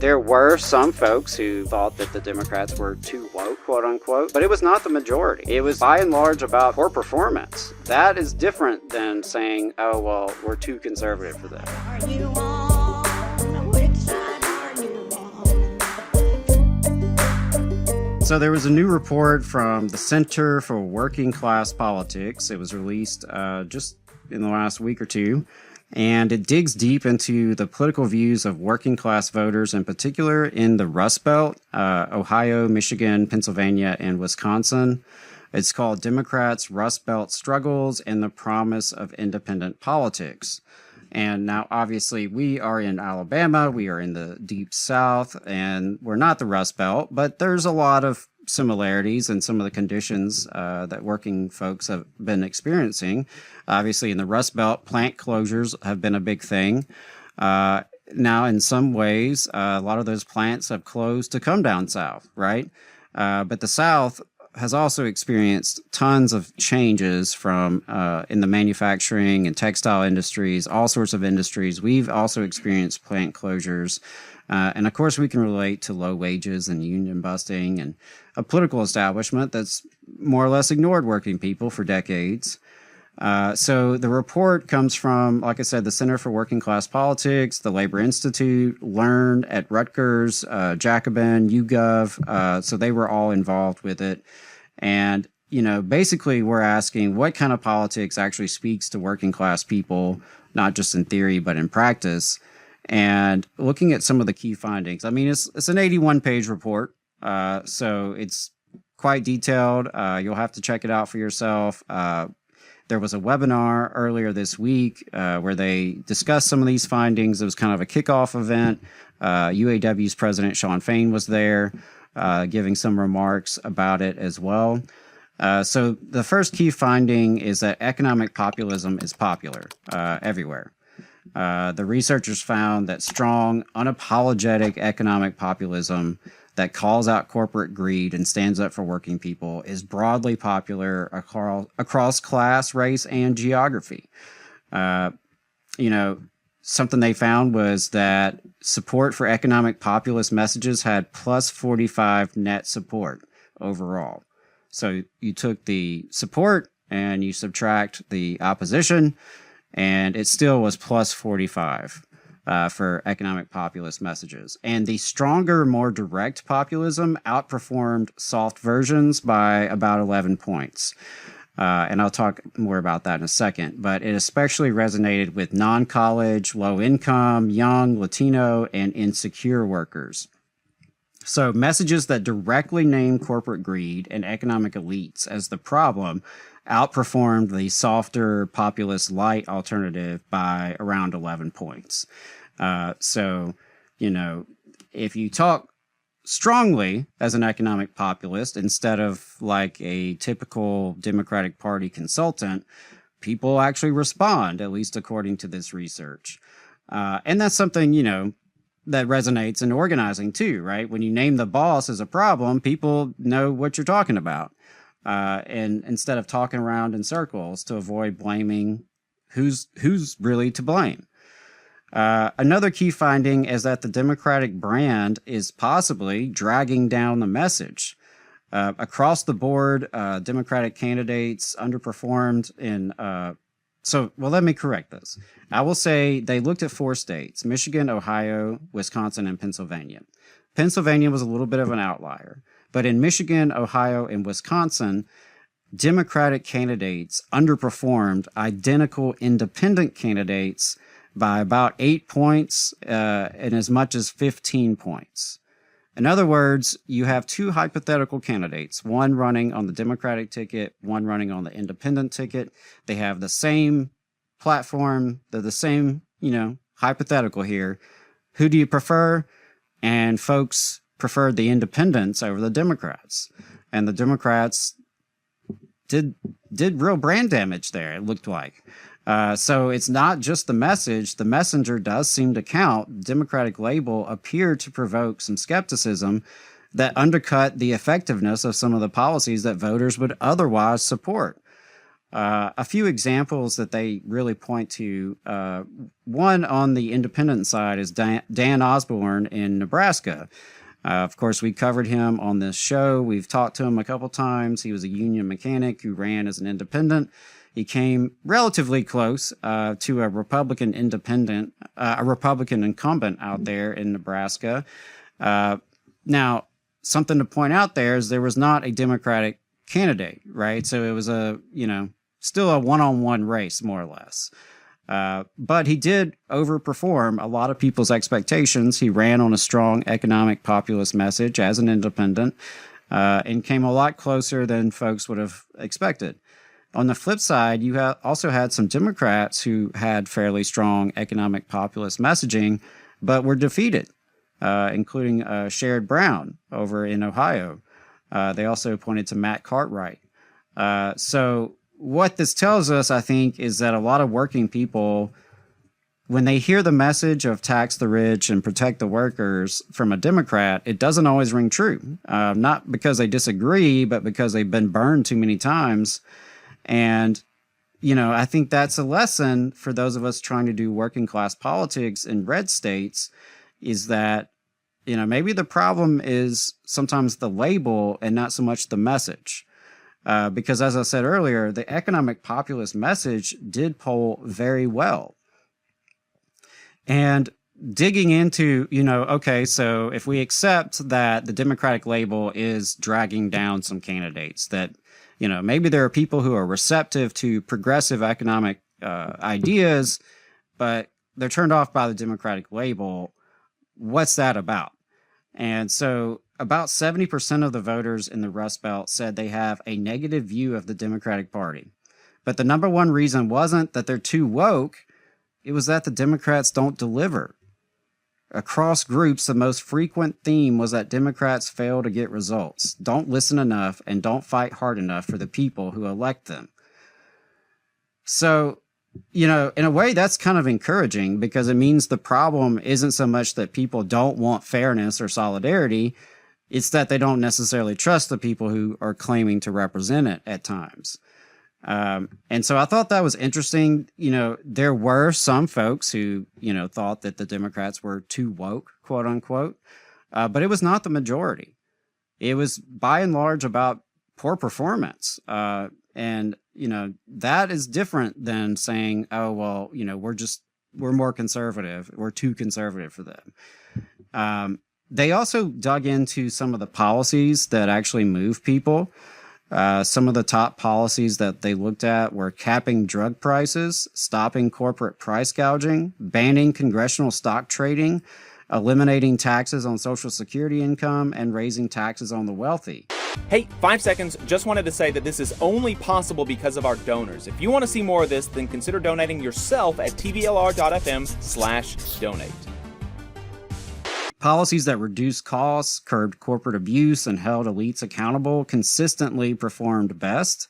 There were some folks who thought that the Democrats were too woke, quote unquote, but it was not the majority. It was by and large about poor performance. That is different than saying, oh, well, we're too conservative for this. Are you on? Which side are you on? So there was a new report from the Center for Working Class Politics. It was released just in the last week or two. And it digs deep into the political views of working class voters, in particular in the Rust Belt, Ohio, Michigan, Pennsylvania, and Wisconsin. It's called Democrats' Rust Belt Struggles and the Promise of Independent Politics. And now, obviously, we are in Alabama, we are in the Deep South, and we're not the Rust Belt, but there's a lot of similarities in some of the conditions that working folks have been experiencing. Obviously, in the Rust Belt, plant closures have been a big thing. Now, in some ways, a lot of those plants have closed to come down south, right? But the South has also experienced tons of changes from in the manufacturing and textile industries, all sorts of industries. We've also experienced plant closures. And of course, we can relate to low wages and union busting and a political establishment that's more or less ignored working people for decades. So the report comes from, like I said, the Center for Working Class Politics, the Labor Institute, Learn at Rutgers, Jacobin, YouGov. So they were all involved with it. And, you know, basically we're asking what kind of politics actually speaks to working class people, not just in theory, but in practice. And looking at some of the key findings. I mean, it's an 81-page report, so it's quite detailed. You'll have to check it out for yourself. There was a webinar earlier this week where they discussed some of these findings. It was kind of a kickoff event. UAW's president, Shawn Fain, was there giving some remarks about it as well. So the first key finding is that economic populism is popular everywhere. The researchers found that strong, unapologetic economic populism that calls out corporate greed and stands up for working people is broadly popular across class, race, and geography. Something they found was that support for economic populist messages had plus 45 net support overall. So you took the support and you subtract the opposition, and it still was plus 45 for economic populist messages. And the stronger, more direct populism outperformed soft versions by about 11 points. And I'll talk more about that in a second. But it especially resonated with non-college, low-income, young, Latino, and insecure workers. So messages that directly name corporate greed and economic elites as the problem outperformed the softer populist light alternative by around 11 points. So, if you talk strongly as an economic populist instead of like a typical Democratic Party consultant, people actually respond, at least according to this research. And that's something, that resonates in organizing too, right? When you name the boss as a problem, people know what you're talking about. And instead of talking around in circles to avoid blaming who's really to blame. Another key finding is that the Democratic brand is possibly dragging down the message. Across the board, Democratic candidates underperformed in... let me correct this. I will say they looked at 4 states, Michigan, Ohio, Wisconsin, and Pennsylvania. Pennsylvania was a little bit of an outlier. But in Michigan, Ohio, and Wisconsin, Democratic candidates underperformed identical independent candidates by about 8 points and as much as 15 points. In other words, you have 2 hypothetical candidates, one running on the Democratic ticket, one running on the independent ticket. They have the same platform. They're the same, hypothetical here. Who do you prefer? And folks preferred the independents over the Democrats. And the Democrats did real brand damage there, it looked like. So it's not just the message. The messenger does seem to count. The Democratic label appeared to provoke some skepticism that undercut the effectiveness of some of the policies that voters would otherwise support. A few examples that they really point to, one on the independent side is Dan Osborne in Nebraska. Of course, we covered him on this show. We've talked to him a couple times. He was a union mechanic who ran as an independent. He came relatively close to a Republican incumbent out there in Nebraska. Now, something to point out there is there was not a Democratic candidate, right? So it was still a one-on-one race, more or less. But he did overperform a lot of people's expectations. He ran on a strong economic populist message as an independent and came a lot closer than folks would have expected. On the flip side, you also had some Democrats who had fairly strong economic populist messaging, but were defeated, including Sherrod Brown over in Ohio. They also pointed to Matt Cartwright. So what this tells us, I think, is that a lot of working people, when they hear the message of tax the rich and protect the workers from a Democrat, it doesn't always ring true. Not because they disagree, but because they've been burned too many times. And, I think that's a lesson for those of us trying to do working class politics in red states, is that, maybe the problem is sometimes the label and not so much the message. Because as I said earlier, the economic populist message did poll very well. And digging into, okay, so if we accept that the Democratic label is dragging down some candidates, that, maybe there are people who are receptive to progressive economic ideas, but they're turned off by the Democratic label. What's that about? And so about 70% of the voters in the Rust Belt said they have a negative view of the Democratic Party. But the number one reason wasn't that they're too woke. It was that the Democrats don't deliver. Across groups, the most frequent theme was that Democrats fail to get results, don't listen enough, and don't fight hard enough for the people who elect them. So, in a way, that's kind of encouraging, because it means the problem isn't so much that people don't want fairness or solidarity. It's that they don't necessarily trust the people who are claiming to represent it at times. And so I thought that was interesting. There were some folks who, thought that the Democrats were too woke, quote unquote. But it was not the majority. It was by and large about poor performance. And that is different than saying, oh, well, we're more conservative. We're too conservative for them. They also dug into some of the policies that actually move people. Some of the top policies that they looked at were capping drug prices, stopping corporate price gouging, banning congressional stock trading, eliminating taxes on Social Security income, and raising taxes on the wealthy. Hey, 5 seconds. Just wanted to say that this is only possible because of our donors. If you want to see more of this, then consider donating yourself at tvlr.fm/donate. Policies that reduced costs, curbed corporate abuse, and held elites accountable consistently performed best.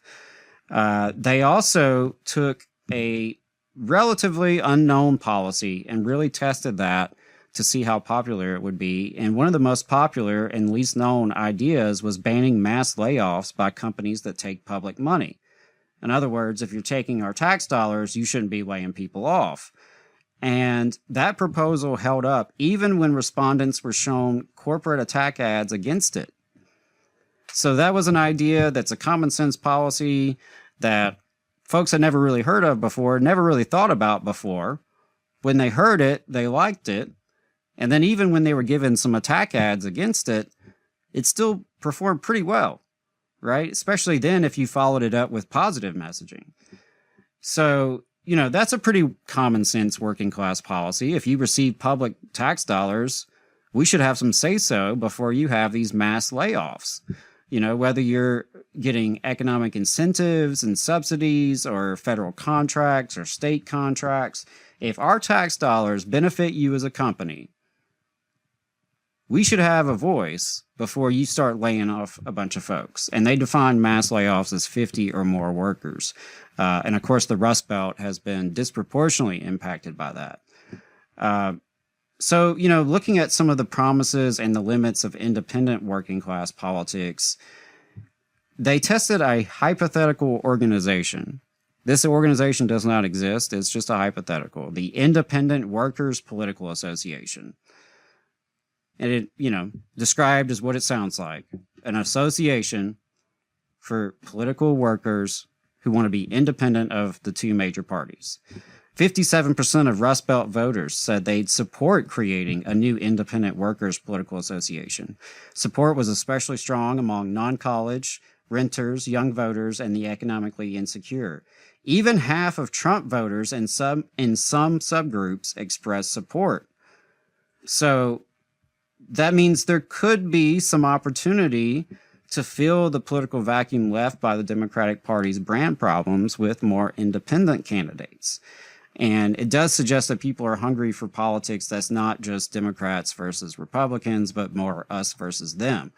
They also took a relatively unknown policy and really tested that to see how popular it would be. And one of the most popular and least known ideas was banning mass layoffs by companies that take public money. In other words, if you're taking our tax dollars, you shouldn't be laying people off. And that proposal held up even when respondents were shown corporate attack ads against it. So that was an idea that's a common sense policy that folks had never really heard of before, never really thought about before. When they heard it, they liked it. And then even when they were given some attack ads against it, it still performed pretty well, right? Especially then if you followed it up with positive messaging. So, that's a pretty common sense working class policy. If you receive public tax dollars, we should have some say so before you have these mass layoffs. Whether you're getting economic incentives and subsidies or federal contracts or state contracts, if our tax dollars benefit you as a company, we should have a voice before you start laying off a bunch of folks. And they define mass layoffs as 50 or more workers. And of course, the Rust Belt has been disproportionately impacted by that. So, looking at some of the promises and the limits of independent working class politics, they tested a hypothetical organization This organization does not exist. It's just a hypothetical. The Independent Workers Political Association. And it, described as what it sounds like. An association for political workers who want to be independent of the two major parties. 57% of Rust Belt voters said they'd support creating a new independent workers political association. Support was especially strong among non-college, renters, young voters, and the economically insecure. Even half of Trump voters in some subgroups expressed support. So that means there could be some opportunity to fill the political vacuum left by the Democratic Party's brand problems with more independent candidates. And it does suggest that people are hungry for politics that's not just Democrats versus Republicans, but more us versus them.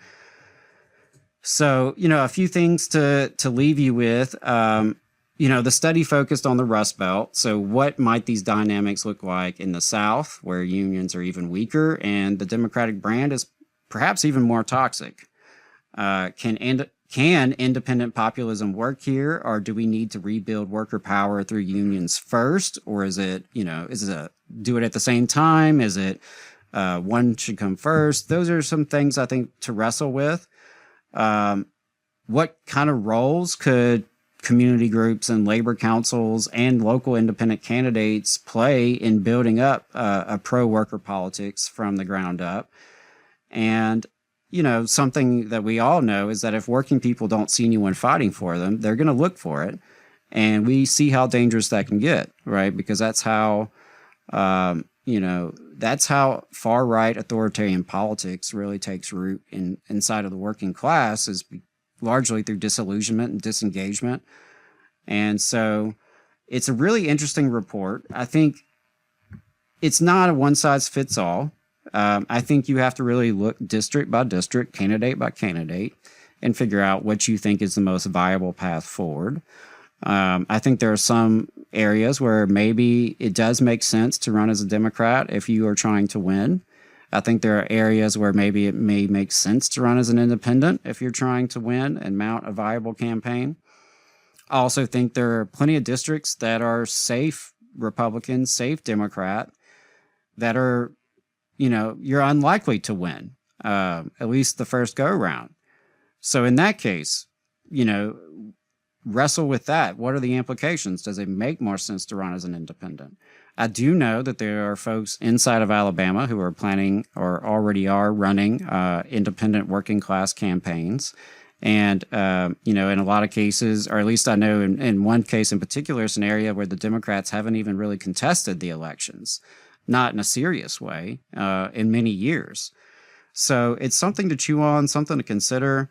So, a few things to leave you with. The study focused on the Rust Belt. So what might these dynamics look like in the South, where unions are even weaker and the Democratic brand is perhaps even more toxic? Can independent populism work here, or do we need to rebuild worker power through unions first? Or is it, do it at the same time? Is it one should come first? Those are some things I think to wrestle with. What kind of roles could community groups and labor councils and local independent candidates play in building up a pro-worker politics from the ground up? And something that we all know is that if working people don't see anyone fighting for them, they're going to look for it. And we see how dangerous that can get, right? Because that's how, that's how far-right authoritarian politics really takes root inside of the working class, is largely through disillusionment and disengagement. And so it's a really interesting report. I think it's not a one-size-fits-all. I think you have to really look district by district, candidate by candidate, and figure out what you think is the most viable path forward. I think there are some areas where maybe it does make sense to run as a Democrat if you are trying to win. I think there are areas where maybe it may make sense to run as an independent if you're trying to win and mount a viable campaign. I also think there are plenty of districts that are safe Republican, safe Democrat, that are, you're unlikely to win, at least the first go around. So in that case, wrestle with that. What are the implications? Does it make more sense to run as an independent? I do know that there are folks inside of Alabama who are planning or already are running independent working class campaigns. And, in a lot of cases, or at least I know in one case in particular, it's an area where the Democrats haven't even really contested the elections, not in a serious way, in many years. So it's something to chew on, something to consider.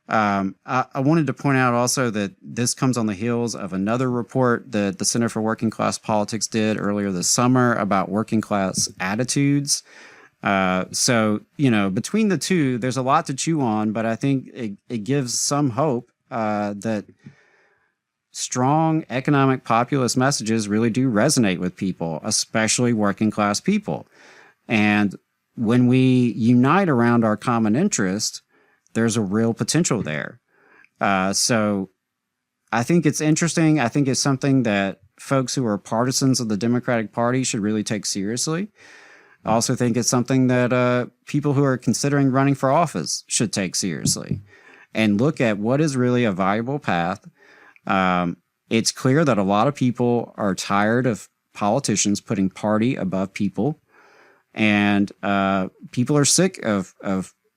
I wanted to point out also that this comes on the heels of another report that the Center for Working Class Politics did earlier this summer about working class attitudes. So, between the two, there's a lot to chew on, but I think it gives some hope that strong economic populist messages really do resonate with people, especially working class people. And when we unite around our common interest, there's a real potential there. So I think it's interesting. I think it's something that folks who are partisans of the Democratic Party should really take seriously. I also think it's something that people who are considering running for office should take seriously and look at what is really a viable path. It's clear that a lot of people are tired of politicians putting party above people, and people are sick of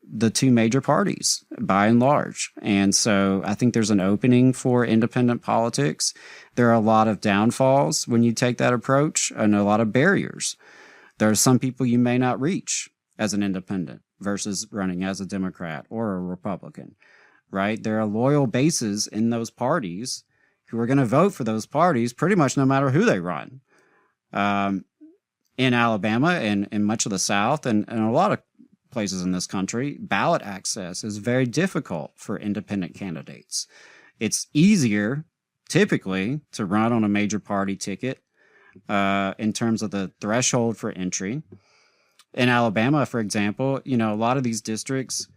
the two major parties by and large. And so I think there's an opening for independent politics. There are a lot of downfalls when you take that approach and a lot of barriers. There are some people you may not reach as an independent versus running as a Democrat or a Republican, right? There are loyal bases in those parties who are going to vote for those parties pretty much no matter who they run. In Alabama and in much of the South and a lot of places in this country, ballot access is very difficult for independent candidates. It's easier, typically, to run on a major party ticket in terms of the threshold for entry. In Alabama, for example, a lot of these districts,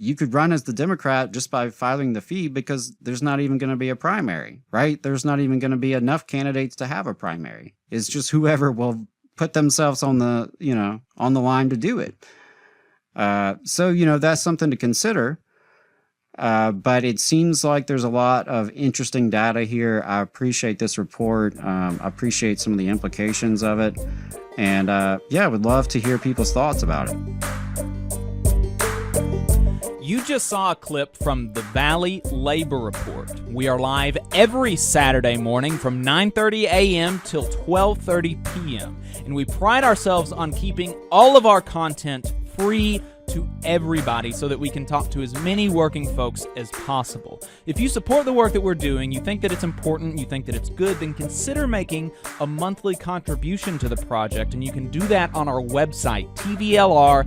you could run as the Democrat just by filing the fee because there's not even going to be a primary, right? There's not even going to be enough candidates to have a primary. It's just whoever will put themselves on the, on the line to do it. So, that's something to consider. But it seems like there's a lot of interesting data here. I appreciate this report. I appreciate some of the implications of it. And I would love to hear people's thoughts about it. You just saw a clip from the Valley Labor Report. We are live every Saturday morning from 9:30 a.m. till 12:30 p.m. And we pride ourselves on keeping all of our content free to everybody so that we can talk to as many working folks as possible. If you support the work that we're doing, you think that it's important, you think that it's good, then consider making a monthly contribution to the project, and you can do that on our website, tvlr.fm.